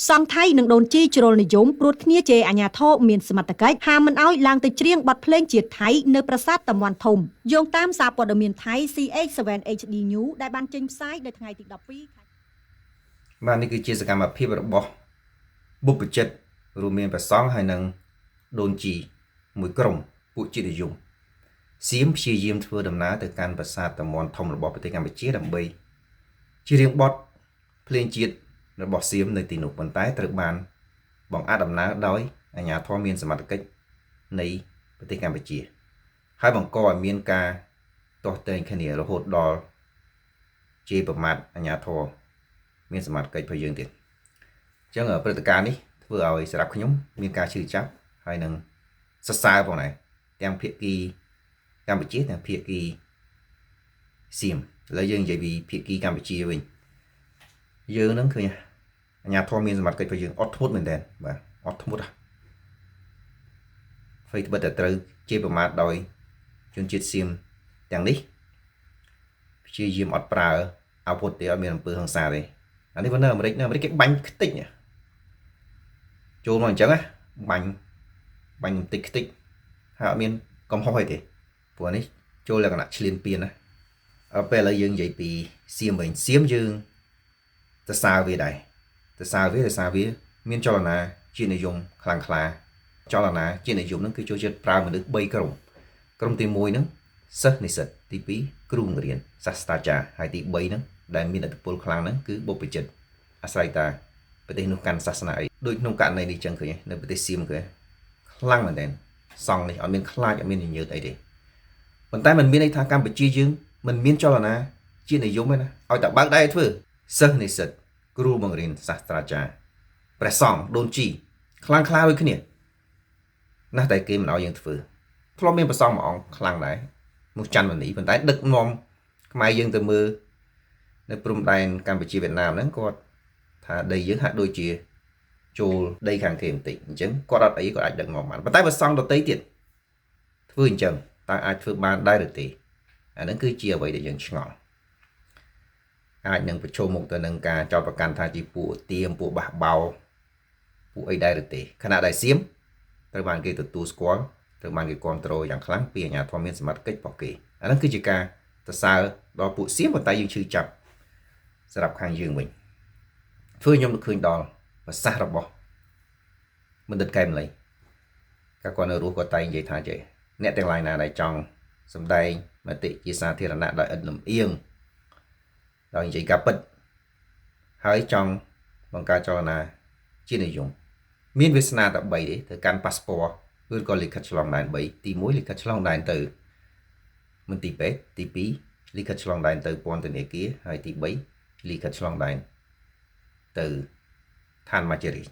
សង្ខៃនឹងដូនជីជ្រុលនិយមព្រួតគ្នាជេរអាញាធរមានសមត្ថកិច្ចហាមមិនអោយឡើងទៅច្រៀងបទភ្លេងជាតិថៃនៅប្រាសាទតាមាន់ធំយោងតាមសារព័ត៌មានថៃ CH7 HD News ដែលបានចេញផ្សាយនៅថ្ងៃទី12បាទនេះគឺជាសកម្មភាពរបស់បុព្វជិតរួមមានព្រះសង្ឃហើយនិងដូនជីមួយក្រុមពួកជាតិនិយមសៀមព្យាយាមធ្វើដំណើរទៅកាន់ប្រាសាទតាមាន់ធំរបស់ប្រទេសកម្ពុជាដើម្បីច្រៀងបទភ្លេងជាតិរបស់សៀមនៅទីនោះប៉ុន្តែត្រូវបានបង្អាក់ដំណើរដោយអាជ្ញាធរមានសមត្ថកិច្ចនៃប្រទេសកម្ពុជាហើយបង្កឲ្យមានការទាស់ទែងគ្នារហូតដល់ជេរប្រមាថអាជ្ញាធរមានសមត្ថកិច្ចរបស់យើងទៀតអញ្ចឹងព្រឹត្តិការណ៍នេះធ្វើឲ្យសម្រាប់ខ្ញុំមានការឈឺចាប់ហើយនឹងសរសើរផងដែរទាំងភាគីកម្ពុជាទាំងភាគីសៀមឥឡូវយើងនិយាយពីភាគីកម្ពុជាវិញយើងនឹងឃើញអាជ្ញាធរមានសមត្ថកិច្ចរបស់យើងអត់ធ្មត់មែនតើបាទអត់ធ្មត់ហ្វេត្បិតតែត្រូវជេរប្រមាថដោយជនជាតិសៀមទាំងនេះព្យាយាមអត់ប្រើអាវុធទេអត់មានអំពើហិង្សាទេអានេះនៅអាមេរិកគេបាញ់ខ្ទេចចូលមកអញ្ចឹងណាបាញ់បន្តិចខ្ទេចហើយអត់មានកំហុសអីទេព្រោះនេះចូលលក្ខណៈឈ្លានពានណាពេលឥឡូវយើងនិយាយពីសៀមវិញសៀមយើងសរសើរវាដែរសរសើរវាមានចលនាជានិយមខ្លាំងក្លាចលនាជានិយមហ្នឹងគឺចូលចិត្តប្រើមនុស្ស3ក្រុមទី1ហ្នឹងសិស្សនិស្សិតទី2គ្រូបង្រៀនសាស្ត្រាចារ្យហើយទី3ហ្នឹងដែលមានឥទ្ធិពលខ្លាំងហ្នឹងគឺបុព្វជិតអាស្រ័យតាប្រទេសនោះកាន់សាសនាអីដូចក្នុងករណីនេះចឹងឃើញនៅប្រទេសសៀមគឺខ្លាំងមែនទែនសង្ឃនេះអត់មានខ្លាចអត់មានញញើតអីទេប៉ុន្តែมันមានន័យថាកម្ពុជាយើងมันមានចលនាជានិយមទេណាឲ្យតែបើកដៃឲ្យធ្វើសិស្សនិស្សិតគ្រូបង្រៀនសាស្ត្រាចារ្យព្រះសង្ឃដូនជីខ្លាំងខ្លាដូចគ្នាណាស់តែគេមិនឲ្យយើងធ្វើធ្លាប់មានព្រះសង្ឃមួយអង្គខ្លាំងដែរនោះច័ន្ទមនីប៉ុន្តែដឹកនាំខ្មែរយើងទៅមើលនៅព្រំដែនកម្ពុជាវៀតណាមហ្នឹងគាត់ថាដីយើងហាក់ដូចជាចូលដីខាងគេបន្តិចអញ្ចឹងគាត់អត់អីគាត់អាចដឹកនាំបានប៉ុន្តែព្រះសង្ឃដទៃទៀតធ្វើអញ្ចឹងតើអាចធ្វើបានដែរឬទេអាហ្នឹងគឺជាអ្វីដែលយើងឆ្ងល់អាចនឹងប្រឈមមុខទៅនឹងការចោទប្រកាន់ថាជាពួកទៀមពួកបះបោពួកអីដែរឬទេខណៈដែលសៀមត្រូវបានគេទទួលស្គាល់ត្រូវបានគេគ្រប់គ្រងយ៉ាងខ្លាំងពីអាជ្ញាធរមានសមត្ថកិច្ចរបស់គេអាហ្នឹងគឺជាការសរសើរដល់ពួកសៀមប៉ុន្តែយើងឈឺចាប់សម្រាប់ខាងយើងវិញធ្វើខ្ញុំនឹកឃើញដល់ប្រសាសន៍របស់បណ្ឌិតកែមលីកាលគាត់នៅរស់គាត់តែងនិយាយថាចេះអ្នកទាំងឡាយណាដែលចង់សម្ដែងមតិជាសាធារណៈដោយឥតលំអៀងដោយនិយាយការពិតហើយចង់បង្កើតចលនាជានិយមមានវាសនាតែ3ទេទៅកាន់ប៉ាសពតឬក៏លិខិតឆ្លងដែន3ទី1លិខិតឆ្លងដែនទៅមន្ទីរពេទ្យទី2លិខិតឆ្លងដែនទៅពន្ធនាគារហើយទី3លិខិតឆ្លងដែនទៅឋានមច្ចរី